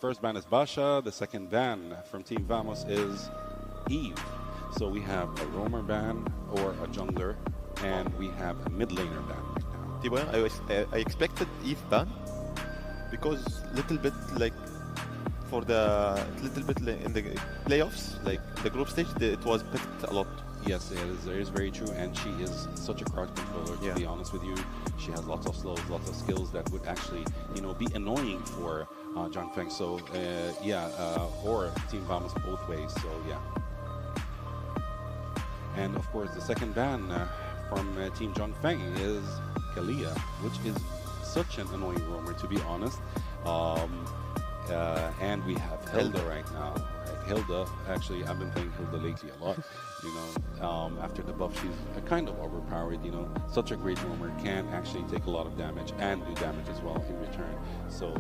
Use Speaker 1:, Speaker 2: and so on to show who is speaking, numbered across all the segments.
Speaker 1: first ban is Basha. The second ban from Team Vamos is Eve. So we have a roamer ban or a jungler, and we have a mid laner ban right now.
Speaker 2: I expected Eve ban because little bit like for the little bit in the playoffs, like the group stage, it was picked a lot.
Speaker 1: Yes, it is very true, and she is such a crowd controller, to be honest with you. She has lots of slows, lots of skills that would actually, be annoying for Zhangfeng. So, or Team Vamos both ways, so yeah. And of course, the second ban from Team Zhangfeng is Kalia, which is such an annoying roamer, to be honest. And we have Hilda right now. Hilda, actually, I've been playing Hilda lately a lot. After the buff, she's kind of overpowered. Such a great roamer, can actually take a lot of damage and do damage as well in return. So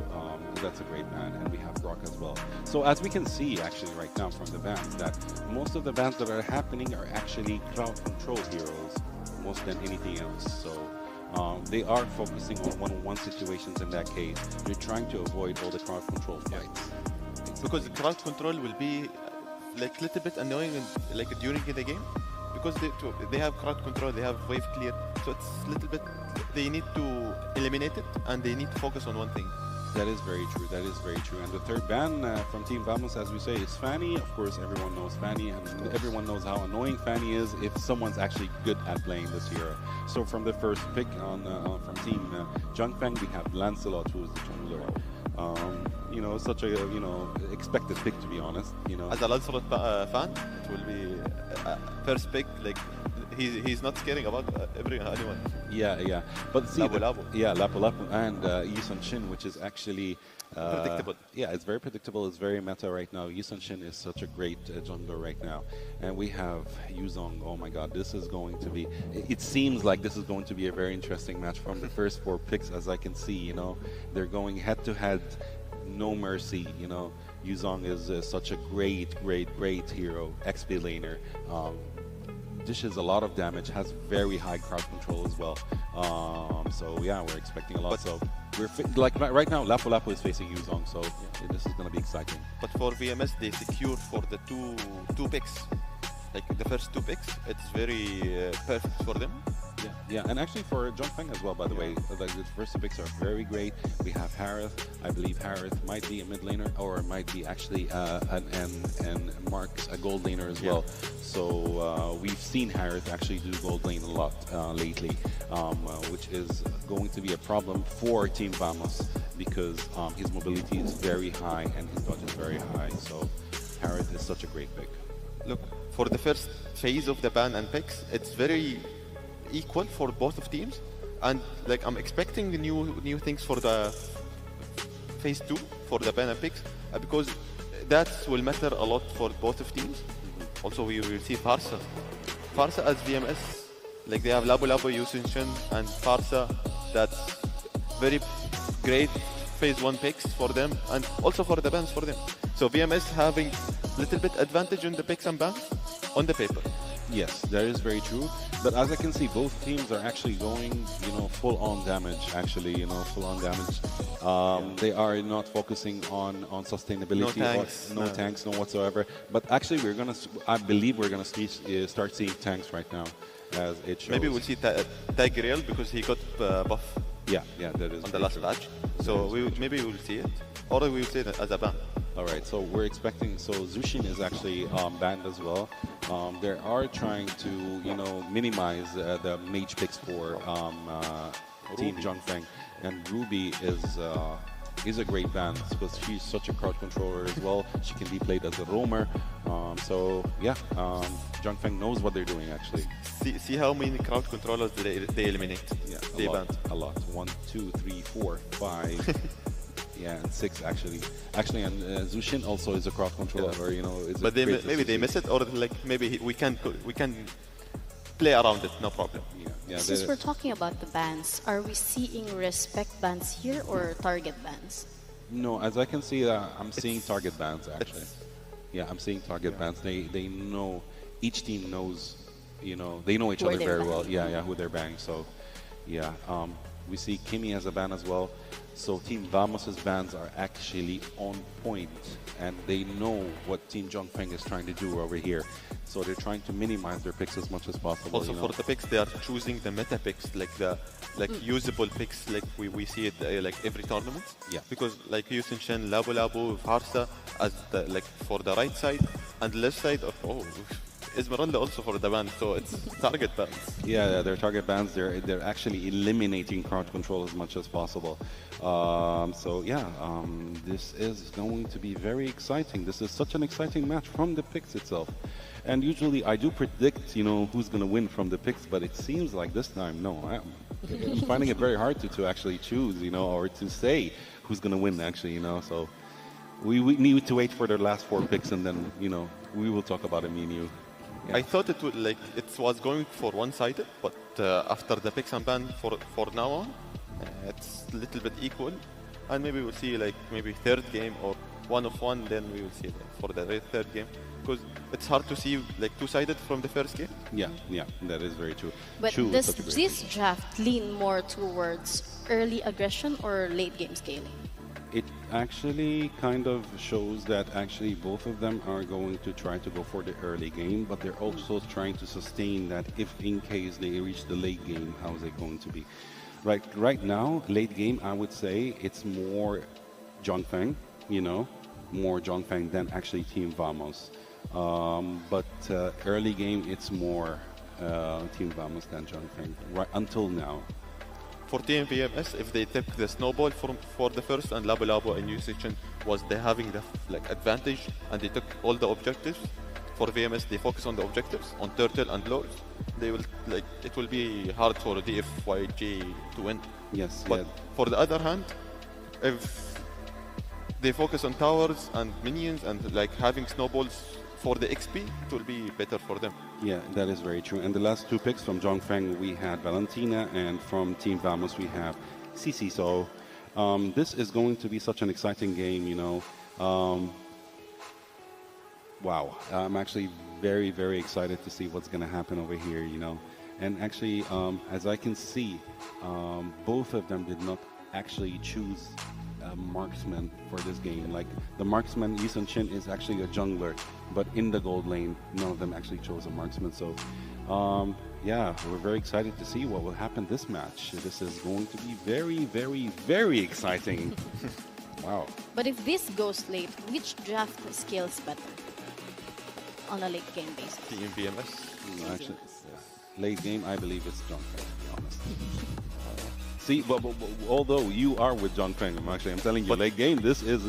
Speaker 1: that's a great ban, and we have Brock as well. So as we can see, actually, right now from the bans, that most of the bans that are happening are actually crowd control heroes, more than anything else. So they are focusing on one-on-one situations in that case. They're trying to avoid all the crowd control fights.
Speaker 2: Because the crowd control will be like a little bit annoying like during the game, because they have crowd control, they have wave clear, so it's a little bit, they need to eliminate it and they need to focus on one thing.
Speaker 1: That is very true. That is very true. And the third ban from Team Vamos, as we say, is Fanny. Of course, everyone knows Fanny, and everyone knows how annoying Fanny is if someone's actually good at playing this hero. So from the first pick from Team Zhangfeng, we have Lancelot, who is the jungler. Such a expected pick, to be honest.
Speaker 2: As a Lancelot fan, it will be first pick. Like he's not caring about anyone.
Speaker 1: Yeah. But see, Lapu Lapu and Yisun Shin, which is actually
Speaker 2: predictable.
Speaker 1: Yeah, it's very predictable. It's very meta right now. Yisun Shin is such a great jungler right now, and we have Yuzong. Oh my God, this is going to be. It seems like this is going to be a very interesting match from the first 4 picks, as I can see. They're going head to head, no mercy. Yuzong is such a great hero, XP laner. Dishes a lot of damage, has very high crowd control as well. So yeah, we're expecting a lot. So we're right now, Lapu Lapu is facing Yuzong, so this is going to be exciting.
Speaker 2: But for VMS, they secure for the two picks, like the first 2 picks. It's very perfect for them.
Speaker 1: Yeah, and actually for Zhangfeng as well, by the way. Like the first 2 picks are very great. We have Harith. I believe Harith might be a mid laner, or might be actually and Mark's a gold laner as well. So we've seen Harith actually do gold lane a lot lately, which is going to be a problem for Team Vamos, because his mobility is very high and his dodge is very high. So Harith is such a great pick.
Speaker 2: Look, for the first phase of the ban and picks, it's very equal for both of teams, and like I'm expecting new things for the phase 2 for the ban and picks, because that will matter a lot for both of teams. Also, we will see Farsa as VMS, like they have Lapu Lapu, Yisun Shin, and Farsa. That's very great phase 1 picks for them, and also for the bans for them. So VMS having little bit advantage on the picks and bans on the paper.
Speaker 1: Yes, that is very true. But as I can see, both teams are actually going, full-on damage. Actually, full-on damage. They are not focusing on sustainability. No tanks, no whatsoever. But actually, I believe we're gonna start seeing tanks right now, as it shows.
Speaker 2: Maybe we'll see Tigreal because he got buff.
Speaker 1: Yeah, that is
Speaker 2: on the last patch. So maybe we'll see it, or we will see it as a ban.
Speaker 1: All right, so we're expecting. So Zushin is actually banned as well. They are trying to, minimize the mage picks for Team Zhangfeng, and Ruby is a great ban because she's such a crowd controller as well. She can be played as a roamer. So yeah, Zhangfeng knows what they're doing actually.
Speaker 2: See how many crowd controllers they eliminate.
Speaker 1: Yeah,
Speaker 2: they
Speaker 1: ban a lot. 1, 2, 3, 4, 5. Yeah, and 6 actually. And Zushin also is a crowd controller.
Speaker 2: But maybe they miss it, or like maybe we can play around it, no problem.
Speaker 3: Yeah, since we're talking about the bans, are we seeing respect bans here or target bans?
Speaker 1: No, as I can see, I'm seeing target bans actually. Yeah, I'm seeing target bans. They know, each team knows, they know each other very well. Yeah, who they're banning. So, yeah. We see Kimi as a ban as well. So Team Vamos's bans are actually on point, and they know what Team Zhongfeng is trying to do over here. So they're trying to minimize their picks as much as possible.
Speaker 2: Also, for the picks, they are choosing the meta picks, like the usable picks, like we see it like every tournament.
Speaker 1: Yeah.
Speaker 2: Because like Yusin Shen, Labo Labo, Farsa as the like for the right side, and left side. Oh, Esmeralda also for the ban. So it's target bans.
Speaker 1: Yeah, their target bans, they're actually eliminating crowd control as much as possible. So yeah, this is going to be very exciting. This is such an exciting match from the picks itself. And usually I do predict, who's going to win from the picks, but it seems like this time, no. I'm finding it very hard to actually choose, or to say who's going to win, actually, So we need to wait for their last 4 picks, and then, we will talk about it, me and you. Yeah.
Speaker 2: I thought it was going for one-sided, but after the picks and ban for now on, it's a little bit equal, and maybe we'll see maybe third game or 1-1, then we will see for the third game, because it's hard to see two-sided from the first game.
Speaker 1: Yeah, that is very true.
Speaker 3: But does this draft lean more towards early aggression or late game scaling?
Speaker 1: It actually kind of shows that actually both of them are going to try to go for the early game, but they're also trying to sustain that if in case they reach the late game, how is it going to be? Right now, late game, I would say it's more Zhongfeng, more Zhongfeng than actually Team Vamos. But early game, it's more Team Vamos than Zhongfeng, right until now.
Speaker 2: For Team VMS, if they took the snowball for the first and Labo Labo and Usation was they having the advantage and they took all the objectives. For VMS, they focus on the objectives on Turtle and Lords. They will it will be hard for DFYG to win.
Speaker 1: Yes.
Speaker 2: But for the other hand, if they focus on towers and minions and having snowballs for the XP, it will be better for them.
Speaker 1: Yeah, that is very true. And the last 2 picks from Zhongfeng, we had Valentina, and from Team Vamos, we have Cici. So this is going to be such an exciting game, Wow, I'm actually very, very excited to see what's going to happen over here, And actually, as I can see, both of them did not actually choose a marksman for this game. The marksman, Yisun Shin, is actually a jungler, but in the gold lane, none of them actually chose a marksman. So, yeah, we're very excited to see what will happen this match. This is going to be very, very, very exciting. Wow.
Speaker 3: But if this goes late, which draft scales better on a late game basis?
Speaker 2: Team VMS.
Speaker 1: Actually, late game, I believe it's Zhongfeng, to be honest. See, but although you are with Zhongfeng, I'm telling you, late game, this is...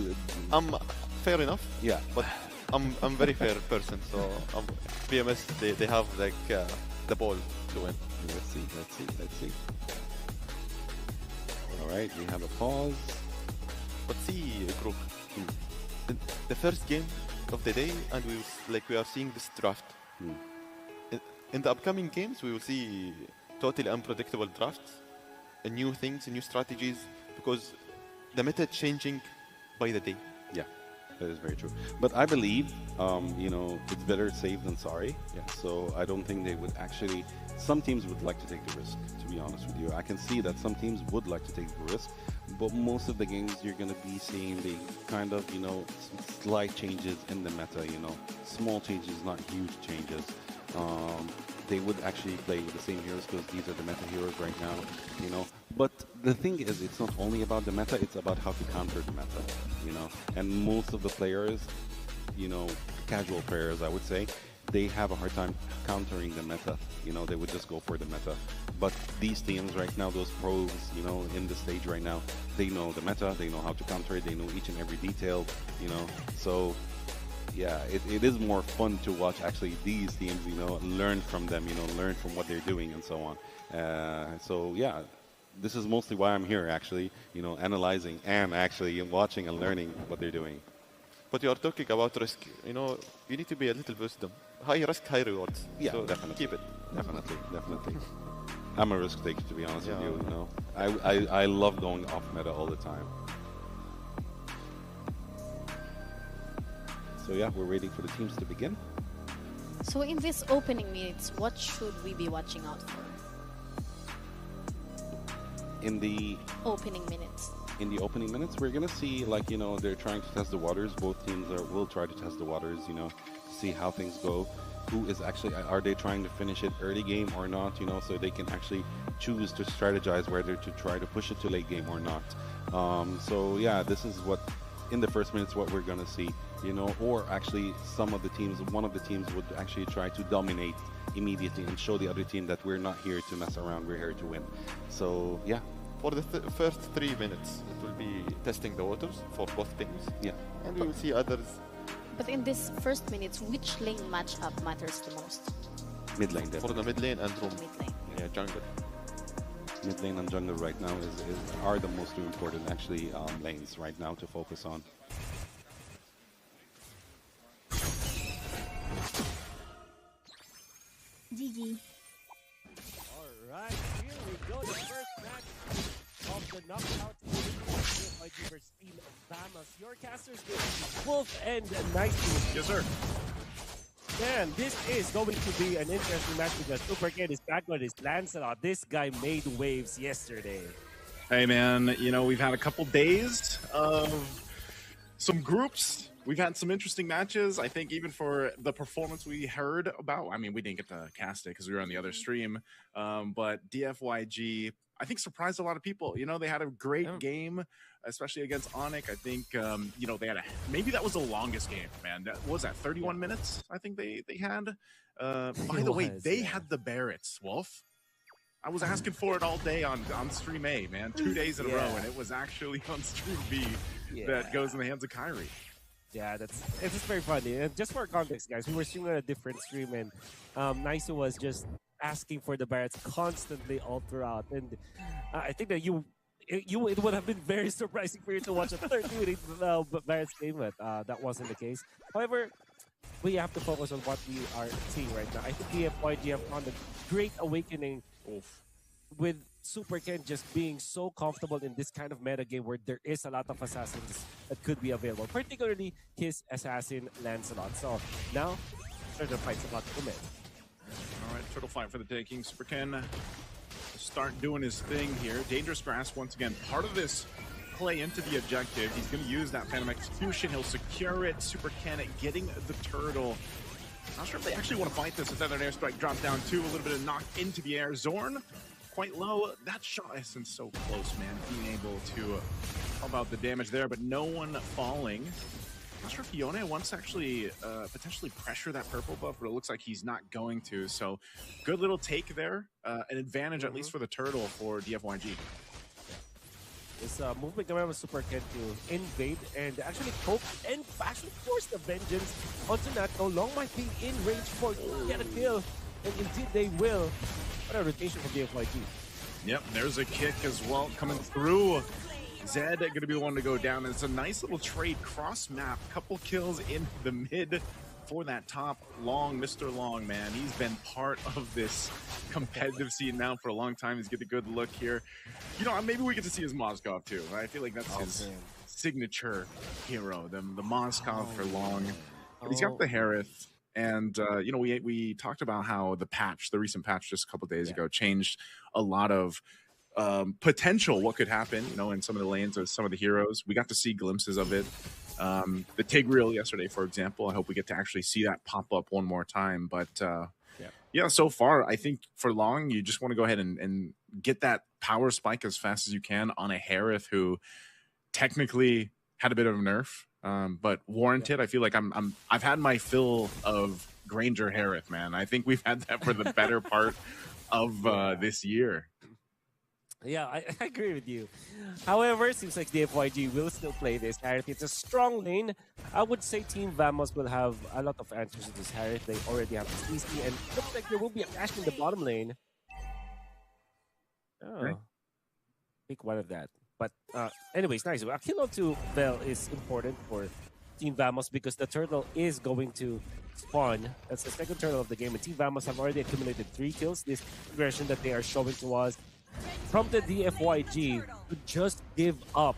Speaker 2: fair enough.
Speaker 1: Yeah.
Speaker 2: But I'm very fair person, so VMS, they have the ball to win.
Speaker 1: Let's see. All right, we have a pause.
Speaker 2: But see, group, the first game of the day, and we are seeing this draft. In the upcoming games, we will see totally unpredictable drafts, new things, new strategies, because the meta is changing by the day.
Speaker 1: Yeah, that is very true. But I believe, it's better safe than sorry.
Speaker 2: Yeah.
Speaker 1: So I don't think they would actually... Some teams would like to take the risk, to be honest with you. I can see that some teams would like to take the risk, but most of the games you're going to be seeing the kind of, slight changes in the meta, small changes, not huge changes. They would actually play the same heroes because these are the meta heroes right now, But the thing is, it's not only about the meta, it's about how to counter the meta, And most of the players, casual players, I would say, they have a hard time countering the meta. They would just go for the meta. But these teams right now, those pros, in the stage right now, they know the meta, they know how to counter it, they know each and every detail, So, yeah, it is more fun to watch actually these teams, learn from them, learn from what they're doing and so on. So, yeah, this is mostly why I'm here, actually, analyzing and actually watching and learning what they're doing.
Speaker 2: But you are talking about risk. You need to be a little wisdom. High risk, high rewards.
Speaker 1: Yeah,
Speaker 2: so
Speaker 1: definitely.
Speaker 2: Keep it.
Speaker 1: Definitely. I'm a risk taker, to be honest with you. I love going off meta all the time. So yeah, we're waiting for the teams to begin.
Speaker 3: So in this opening minutes, what should we be watching out for?
Speaker 1: in the
Speaker 3: Opening minutes.
Speaker 1: opening minutes, we're gonna see, like, they're trying to test the waters. Both teams will try to test the waters, to see how things go. Who is actually, are they trying to finish it early game or not? So they can actually choose to strategize whether to try to push it to late game or not. So yeah, this is what in the first minutes what we're gonna see. Or actually one of the teams would actually try to dominate immediately and show the other team that we're not here to mess around, we're here to win. So yeah.
Speaker 2: For the first 3 minutes, it will be testing the waters for both teams.
Speaker 1: Yeah.
Speaker 2: And we will see others.
Speaker 3: But in this first minutes, which lane matchup matters the most?
Speaker 1: Mid lane,
Speaker 2: For the mid lane and room.
Speaker 3: Mid lane.
Speaker 2: Yeah, jungle.
Speaker 1: Mid lane and jungle right now are the most important actually lanes right now to focus on.
Speaker 4: GG.
Speaker 5: Alright, here we go. The first match of the knockout by versus Team Vamos. Your casters will be Wolf and Nighty.
Speaker 6: Yes, sir.
Speaker 5: Man, this is going to be an interesting match because Super Kid is back on his Lancelot. This guy made waves yesterday.
Speaker 6: Hey, man, we've had a couple days of some groups. We've had some interesting matches. I think even for the performance we heard about, I mean, we didn't get to cast it because we were on the other stream, but DFYG, I think, surprised a lot of people. They had a great game, especially against Onyx. I think, they had maybe that was the longest game, man. What was that, 31 minutes? I think they had. By the way, they had the Barretts, Wolf. I was asking for it all day on stream A, man. 2 days in a row, and it was actually on stream B that goes in the hands of Kyrie.
Speaker 5: Yeah, it's just very funny. And just for context, guys, we were streaming on a different stream, and Nice was just asking for the Barretts constantly all throughout. And I think that it would have been very surprising for you to watch a 30-minute Barretts game, but that wasn't the case. However, we have to focus on what we are seeing right now. I think DFYG have found a great awakening with Super Ken just being so comfortable in this kind of meta game where there is a lot of assassins that could be available, particularly his assassin Lancelot. So now, Turtle Fight's about to commit.
Speaker 6: All right, Turtle Fight for the taking. Super Ken start doing his thing here. Dangerous Grasp, once again, part of this play into the objective. He's going to use that Phantom Execution. He'll secure it. Super Ken getting the turtle. Not sure if they actually want to fight this. Instead, their airstrike dropped down too. A little bit of knock into the air. Zorn quite low. That shot is so close, man. Being able to help out the damage there, but no one falling. Not sure if Yone wants to actually potentially pressure that purple buff, but it looks like he's not going to. So good little take there. An advantage, at least for the turtle, for DFYG.
Speaker 5: This movement coming with Super Ken to invade and actually cope and actually force the vengeance onto Natco. Long might be in range for get a kill, and indeed they will. What a rotation for DFYG.
Speaker 6: Yep, there's a kick as well coming through. Zed going to be the one to go down. It's a nice little trade cross map. Couple kills in the mid for that top. Long, Mr. Long, man. He's been part of this competitive scene now for a long time. He's getting a good look here. Maybe we get to see his Moskov too. Right? I feel like that's his signature hero, the Moskov for Long. But he's got the Harith. And, we talked about how the recent patch just a couple days ago changed a lot of potential what could happen, in some of the lanes of some of the heroes. We got to see glimpses of it. The Tigreal yesterday, for example. I hope we get to actually see that pop up one more time. But, so far, I think for Long, you just want to go ahead and get that power spike as fast as you can on a Harith who technically had a bit of a nerf. But warranted. I feel like I've had my fill of Granger Harith, man. I think we've had that for the better part of this year.
Speaker 5: Yeah, I agree with you. However, it seems like the FYG will still play this Harith. It's a strong lane. I would say Team Vamos will have a lot of answers to this Harith. They already have the CC, and it looks like there will be a Ashe in the bottom lane. Oh, pick one of that. But anyways, nice. A kill to Bell is important for Team Vamos because the turtle is going to spawn. That's the second turtle of the game. And Team Vamos have already accumulated 3 kills. This progression that they are showing to us prompted the FYG to just give up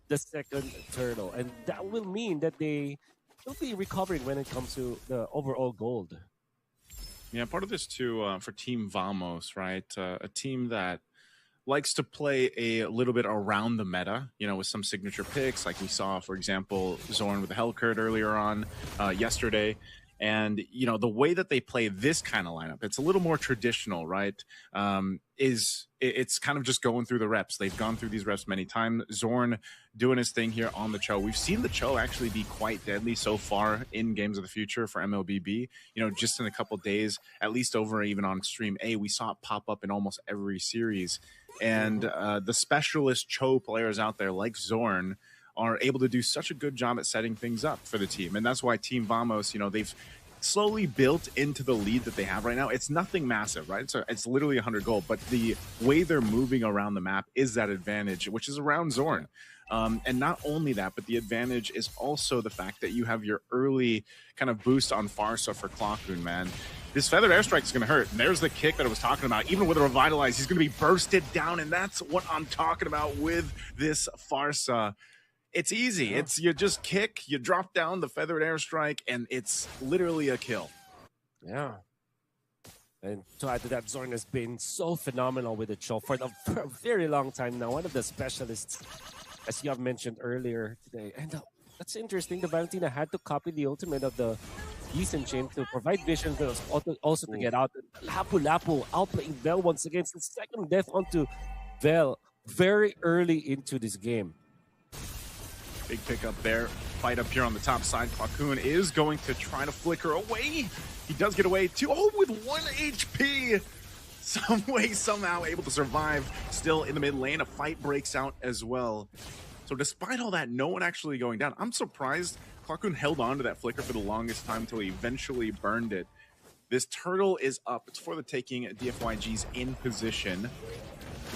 Speaker 5: the second turtle. And that will mean that they will be recovering when it comes to the overall gold.
Speaker 6: Yeah, part of this too for Team Vamos, right? A team that likes to play a little bit around the meta, with some signature picks, like we saw, for example, Zorn with the Hellcurt earlier on yesterday. And, the way that they play this kind of lineup, it's a little more traditional, right? It's kind of just going through the reps. They've gone through these reps many times. Zorn doing his thing here on the Cho. We've seen the Cho actually be quite deadly so far in Games of the Future for MLBB. Just in a couple days, at least over even on Stream A, we saw it pop up in almost every series. And the specialist Cho players out there like Zorn are able to do such a good job at setting things up for the team. And that's why Team Vamos, they've slowly built into the lead that they have right now. It's nothing massive, right? It's literally 100 gold, but the way they're moving around the map is that advantage, which is around Zorn. And not only that, but the advantage is also the fact that you have your early kind of boost on Farsa for Clockroon, man. This Feathered Airstrike is going to hurt. And there's the kick that I was talking about. Even with a Revitalize, he's going to be bursted down, and that's what I'm talking about with this Farsa. It's easy. It's you just kick, you drop down the Feathered Airstrike, and it's literally a kill.
Speaker 5: Yeah. And to add to that, Zorn has been so phenomenal with the Cho for a very long time now. One of the specialists, as you have mentioned earlier today. And that's interesting. The Valentina had to copy the ultimate of the Yisun Chain to provide vision, but also to get out. Lapu outplaying Vel once again. It's the second death onto Vel very early into this game.
Speaker 6: Big pickup there. Fight up here on the top side. Clockroon is going to try to flicker away. He does get away too. Oh, with 1 HP. Some way, somehow able to survive. Still in the mid lane. A fight breaks out as well. So despite all that, no one actually going down. I'm surprised Clockroon held on to that flicker for the longest time until he eventually burned it. This turtle is up. It's for the taking. DFYG's in position.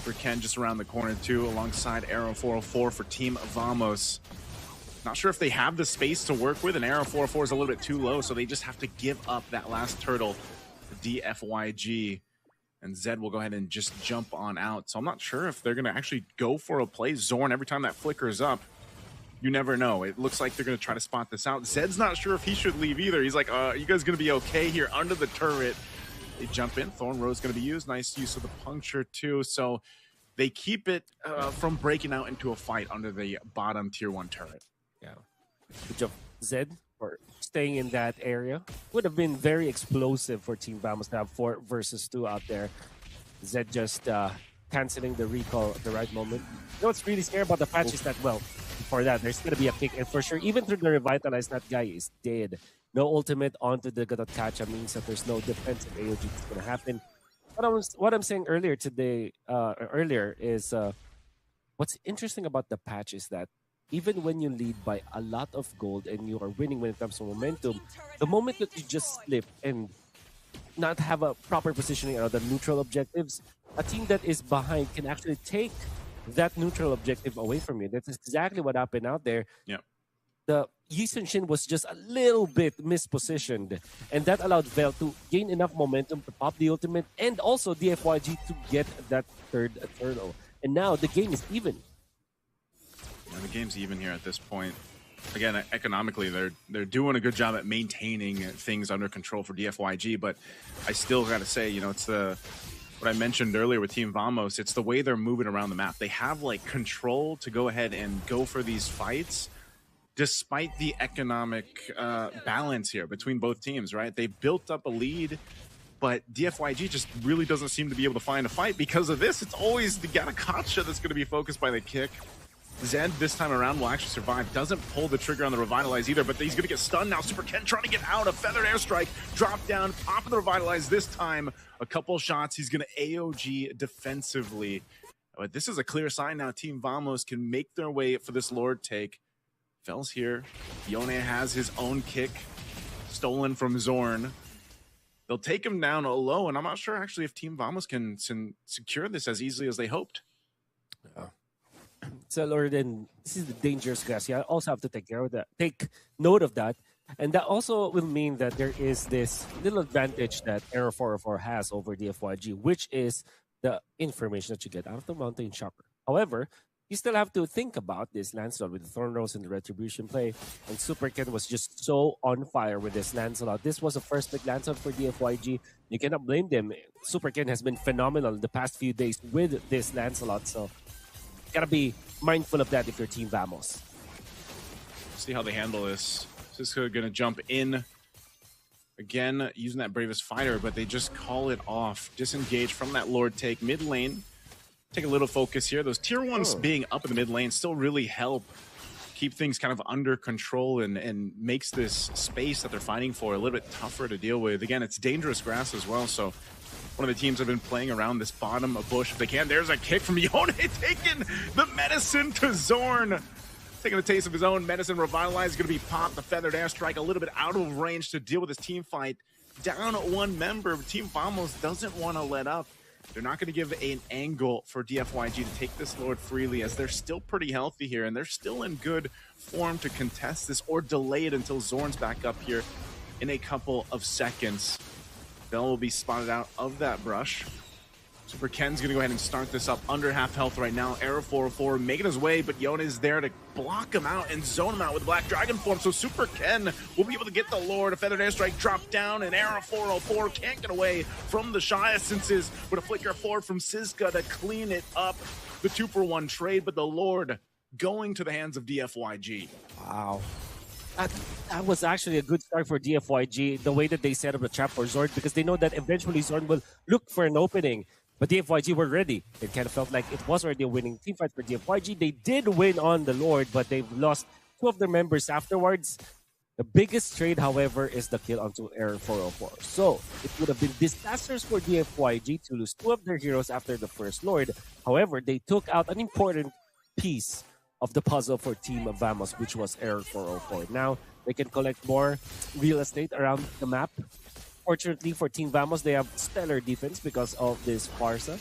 Speaker 6: For Ken just around the corner too, alongside Arrow 404 for Team Vamos. Not sure if they have the space to work with, and Arrow 404 is a little bit too low, so they just have to give up that last turtle for DFYG. And Zed will go ahead and just jump on out. So I'm not sure if they're going to actually go for a play. Zorn, every time that flickers up, you never know. It looks like they're going to try to spot this out. Zed's not sure if he should leave either. He's like, are you guys going to be okay here under the turret? They jump in. Thorn Rose going to be used. Nice use of the puncture too. So they keep it from breaking out into a fight under the bottom tier 1 turret.
Speaker 5: Yeah. Good job, Zed, for staying in that area. Would have been very explosive for Team Vamos to have 4 versus 2 out there. Zed just canceling the recall at the right moment. You know what's really scary about the patch is that, well, for that, there's going to be a kick. And for sure, even through the Revitalize, that guy is dead. No ultimate onto the Gadotkacha means that there's no defensive AOG that's going to happen. What I'm saying earlier today, is what's interesting about the patch is that even when you lead by a lot of gold and you are winning when it comes to momentum, the moment that you just slip and not have a proper positioning around the neutral objectives, a team that is behind can actually take that neutral objective away from you. That's exactly what happened out there.
Speaker 6: Yeah.
Speaker 5: The Yisun Shin was just a little bit mispositioned, and that allowed Vel to gain enough momentum to pop the ultimate and also DFYG to get that third turtle. And now the game is even.
Speaker 6: Yeah, the game's even here at this point. Again, economically, they're doing a good job at maintaining things under control for DFYG, but I still got to say, it's what I mentioned earlier with Team Vamos, it's the way they're moving around the map. They have like control to go ahead and go for these fights despite the economic balance here between both teams, right? They built up a lead, but DFYG just really doesn't seem to be able to find a fight because of this. It's always the Gadotkacha that's going to be focused by the kick. Zed this time around will actually survive. Doesn't pull the trigger on the Revitalize either, but he's going to get stunned now. Super Ken trying to get out. A Feathered Airstrike. Drop down. Pop of the Revitalize this time. A couple shots. He's going to AOG defensively. But this is a clear sign now. Team Vamos can make their way for this Lord take. Fel's here. Yone has his own kick. Stolen from Zorn. They'll take him down low, and I'm not sure actually if Team Vamos can secure this as easily as they hoped.
Speaker 5: Yeah. So, Lord, and this is the dangerous grass. You also have to take note of that. And that also will mean that there is this little advantage that Arrow 404 has over DFYG, which is the information that you get out of the Mountain Chopper. However, you still have to think about this Lancelot with the Thorn Rose and the Retribution play. And Super Ken was just so on fire with this Lancelot. This was a first pick Lancelot for DFYG. You cannot blame them. Super Ken has been phenomenal the past few days with this Lancelot. So, gotta be mindful of that if you're Team Vamos.
Speaker 6: See how they handle this. Cisco gonna jump in. Again, using that Bravest Fighter, but they just call it off. Disengage from that Lord take. Mid lane. Take a little focus here. Those tier 1s being up in the mid lane still really help keep things kind of under control and makes this space that they're fighting for a little bit tougher to deal with. Again, it's dangerous grass as well, so one of the teams have been playing around this bottom of bush if they can. There's a kick from Yone taking the medicine to Zorn. Taking a taste of his own medicine. Revitalize is going to be popped. The feathered airstrike a little bit out of range to deal with this team fight. Down one member. Team Vamos doesn't want to let up. They're not going to give an angle for DFYG to take this Lord freely, as they're still pretty healthy here, and they're still in good form to contest this or delay it until Zorn's back up here in a couple of seconds. Bell will be spotted out of that brush. Super Ken's going to go ahead and start this up under half health right now. Arrow 404 making his way, but Yone is there to block him out and zone him out with Black Dragon form. So Super Ken will be able to get the Lord. A Feathered Airstrike drop down, and Arrow 404 can't get away from the Shy Essences with a flicker forward from Siska to clean it up. The 2-for-1 trade, but the Lord going to the hands of DFYG.
Speaker 5: Wow. That was actually a good start for DFYG, the way that they set up the trap for Zorn, because they know that eventually Zorn will look for an opening. But DFYG were ready. It kind of felt like it was already a winning team fight for DFYG. They did win on the Lord, but they've lost 2 of their members afterwards. The biggest trade, however, is the kill onto Error 404. So, it would have been disastrous for DFYG to lose 2 of their heroes after the first Lord. However, they took out an important piece of the puzzle for Team Vamos, which was Error 404. Now, they can collect more real estate around the map. Fortunately for Team Vamos, they have stellar defense because of this Farsa.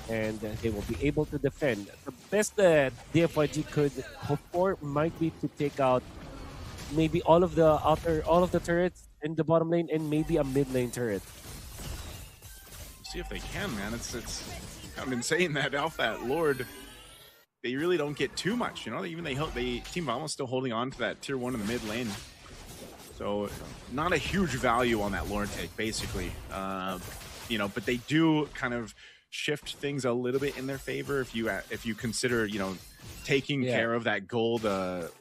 Speaker 5: And they will be able to defend. The best that DFYG could hope for might be to take out maybe all of the turrets in the bottom lane and maybe a mid lane turret.
Speaker 6: See if they can, man. It's kind of insane that off that Lord, they really don't get too much. You know, even Team Vamos still holding on to that tier 1 in the mid lane. So not a huge value on that Lord take, basically. You know, but they do kind of shift things a little bit in their favor if you consider, you know, taking care of that gold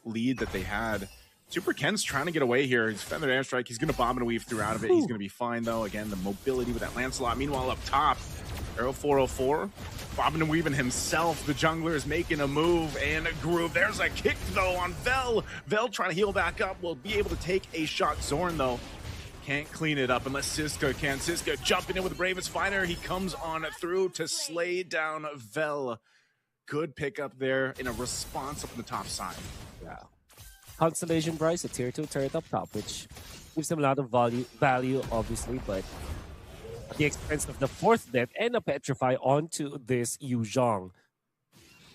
Speaker 6: lead that they had. Super Ken's trying to get away here. He's Feathered Airstrike. He's going to bob and weave through out of it. He's going to be fine, though. Again, the mobility with that Lancelot. Meanwhile, up top, Arrow 404. Bobbing and weaving himself. The jungler is making a move and a groove. There's a kick, though, on Vel. Vel trying to heal back up. Will be able to take a shot. Zorn, though, can't clean it up unless Siska can. Siska jumping in with the Bravest Fighter. He comes on through to slay down Vel. Good pickup there in a response up on the top side.
Speaker 5: Yeah. Constellation Price, a tier 2 turret up top, which gives them a lot of value, obviously, but at the expense of the 4th death and a Petrify onto this Yu Zhong.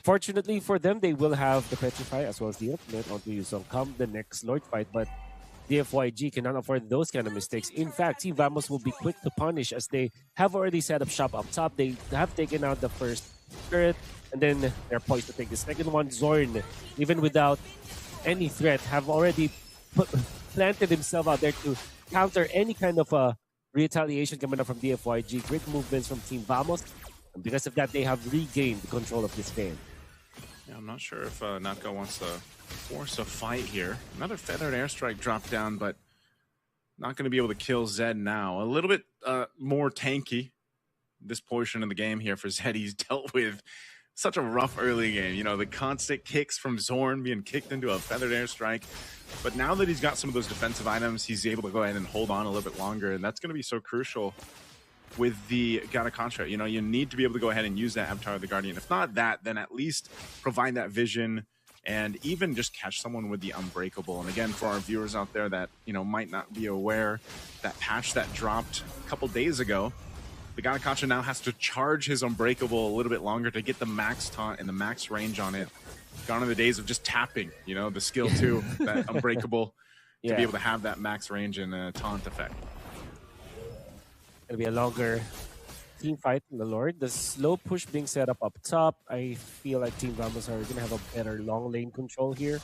Speaker 5: Fortunately for them, they will have the Petrify as well as the ultimate onto Yu Zhong come the next Lord fight, but DFYG cannot afford those kind of mistakes. In fact, Team Vamos will be quick to punish as they have already set up shop up top. They have taken out the first turret, and then they're poised to take the second one. Zorn, even without any threat, have already planted himself out there to counter any kind of retaliation coming up from DFYG. Great movements from Team Vamos, and because of that, they have regained control of this game.
Speaker 6: Yeah, I'm not sure if Naka wants to force a fight here. Another Feathered Airstrike drop down, but not going to be able to kill Zed now. A little bit more tanky this portion of the game here for Zed. He's dealt with such a rough early game. You know, the constant kicks from Zorn being kicked into a Feathered Airstrike. But now that he's got some of those defensive items, he's able to go ahead and hold on a little bit longer. And that's going to be so crucial with the Gata Contra. You know, you need to be able to go ahead and use that Avatar of the Guardian. If not that, then at least provide that vision and even just catch someone with the Unbreakable. And again, for our viewers out there that, you know, might not be aware, that patch that dropped a couple days ago, the Gata Contra now has to charge his Unbreakable a little bit longer to get the max taunt and the max range on it. Gone are the days of just tapping, you know, the skill 2, that Unbreakable, to be able to have that max range and taunt effect.
Speaker 5: It'll be a longer team fight in the Lord. The slow push being set up top. I feel like Team Vamos are going to have a better long lane control here.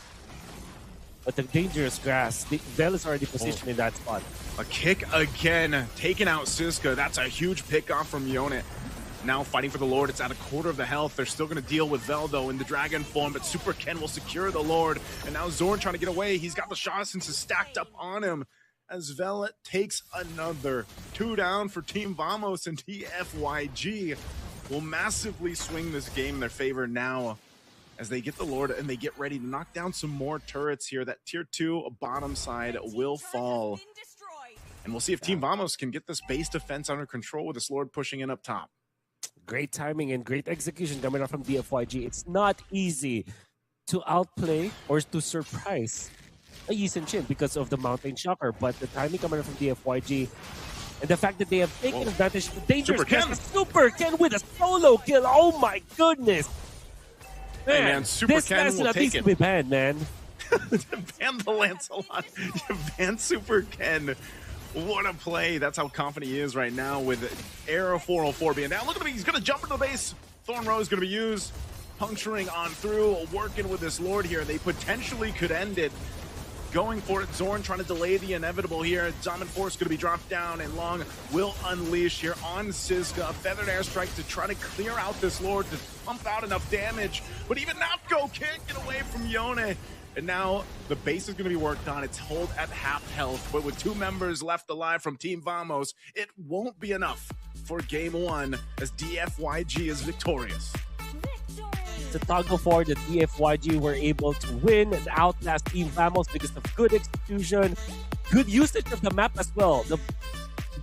Speaker 5: But the dangerous grass, Vel is already positioned in that spot.
Speaker 6: A kick again, taking out Siska. That's a huge pick off from Yone. Now fighting for the Lord. It's at a quarter of the health. They're still going to deal with Vel, though, in the Dragon form, but Super Ken will secure the Lord. And now Zorn trying to get away. He's got the Shaw Essences stacked up on him as Vel takes another 2 down for Team Vamos, and DFYG will massively swing this game in their favor now as they get the Lord and they get ready to knock down some more turrets here. That tier 2 bottom side will fall. And we'll see if Team Vamos can get this base defense under control with this Lord pushing in up top.
Speaker 5: Great timing and great execution coming out from DFYG. It's not easy to outplay or to surprise a Yi Sun-shin because of the Mountain Shocker, but the timing coming out from DFYG and the fact that they have taken advantage of the dangerous Super Ken with a solo kill. Oh my goodness.
Speaker 6: Man, hey man, Super Ken will take it.
Speaker 5: Be banned, man.
Speaker 6: Ban the Lancelot. You ban Super Ken. What a play. That's how confident he is right now with Arrow 404 being down. Look at him. He's going to jump into the base. Thorn Row is going to be used. Puncturing on through, working with this Lord here. They potentially could end it. Going for it. Zorn trying to delay the inevitable here. Diamond Force going to be dropped down, and Long will unleash here on Siska. Feathered Airstrike to try to clear out this Lord to pump out enough damage. But even Napko can't get away from Yone. And now the base is going to be worked on. It's hold at half health. But with 2 members left alive from Team Vamos, it won't be enough for game 1 as DFYG is victorious.
Speaker 5: The tug of war, the DFYG were able to win and outlast Team Vamos because of good execution, good usage of the map as well. The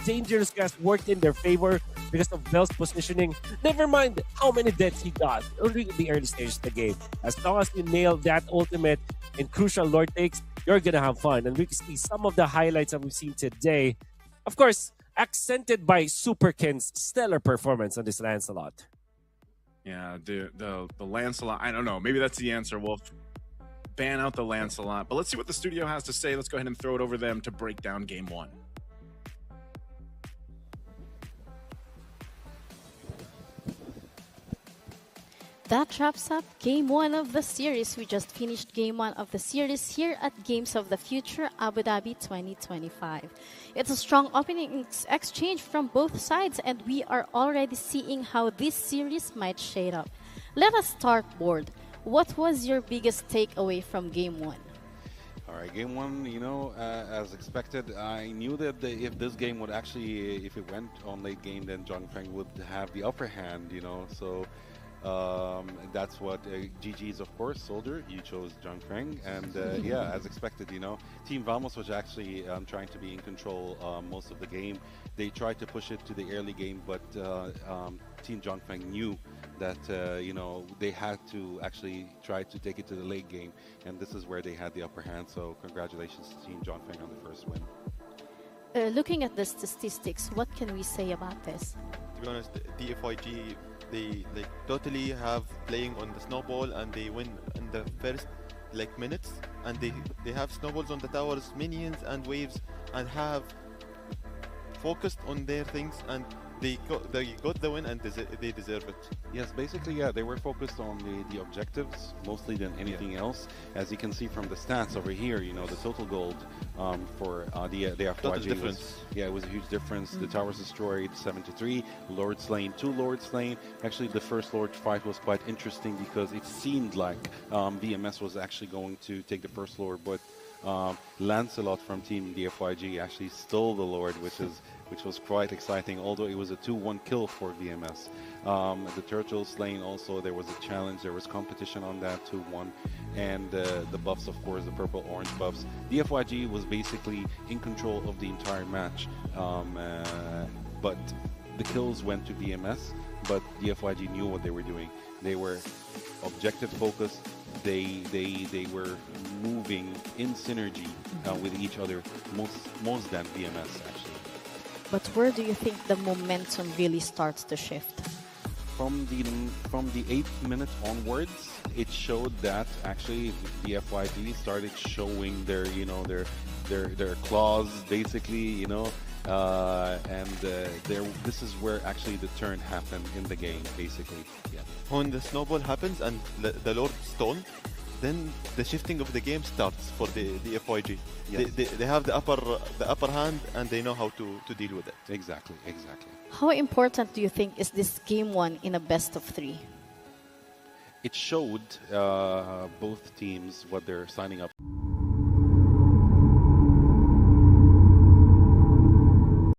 Speaker 5: dangerous grass worked in their favor because of Vel's positioning. Never mind how many deaths he got only in the early stages of the game. As long as you nail that ultimate and crucial Lord takes, you're gonna have fun. And we can see some of the highlights that we've seen today. Of course, accented by Super Ken's stellar performance on this Lancelot.
Speaker 6: Yeah, the Lancelot, I don't know. Maybe that's the answer. We'll ban out the Lancelot. But let's see what the studio has to say. Let's go ahead and throw it over them to break down game 1.
Speaker 3: That wraps up Game 1 of the series. We just finished Game 1 of the series here at Games of the Future Abu Dhabi 2025. It's a strong opening exchange from both sides, and we are already seeing how this series might shade up. Let us start, Board. What was your biggest takeaway from Game 1?
Speaker 1: All right, game 1, you know, as expected, I knew that if this game would actually, if it went on late game, then Zhongfeng would have the upper hand, you know, so that's what GG's, of course, Soldier, you chose Zhongfeng, and yeah, as expected, you know, Team Vamos was actually trying to be in control most of the game. They tried to push it to the early game, but Team Zhongfeng knew that you know, they had to actually try to take it to the late game, and this is where they had the upper hand. So congratulations to Team Zhongfeng on the first win.
Speaker 3: Looking at the statistics, what can we say about this?
Speaker 2: To be honest, DFYG, they like totally have playing on the snowball, and they win in the first like minutes, and they have snowballs on the towers, minions and waves, and have focused on their things, and they got the win, and they deserve it.
Speaker 1: Yes, basically, yeah, they were focused on the objectives mostly than anything else. As you can see from the stats over here, you know, the total gold for the FYG was, yeah, it was a huge difference. The towers destroyed 7-3, Lord slain, 2 Lord slain. Actually, the first Lord fight was quite interesting because it seemed like VMS was actually going to take the first Lord, but Lancelot from Team DFYG actually stole the Lord, which was quite exciting, although it was a 2-1 kill for VMS. The Turtle Slain also, there was a challenge, there was competition on that, 2-1, and the buffs, of course, the purple-orange buffs. DFYG was basically in control of the entire match, but the kills went to VMS, but DFYG knew what they were doing. They were objective focused. They were moving in synergy with each other, most than VMS actually.
Speaker 3: But where do you think the momentum really starts to shift?
Speaker 1: From the 8th minute onwards, it showed that actually the FYG started showing their, you know, their claws, basically, you know, This is where actually the turn happened in the game, basically. Yeah.
Speaker 2: When the snowball happens and the Lord stall, then the shifting of the game starts for the FYG.
Speaker 1: Yes.
Speaker 2: They have the upper hand and they know how to deal with it.
Speaker 1: Exactly, exactly.
Speaker 3: How important do you think is this game one in a best of 3?
Speaker 1: It showed both teams what they're signing up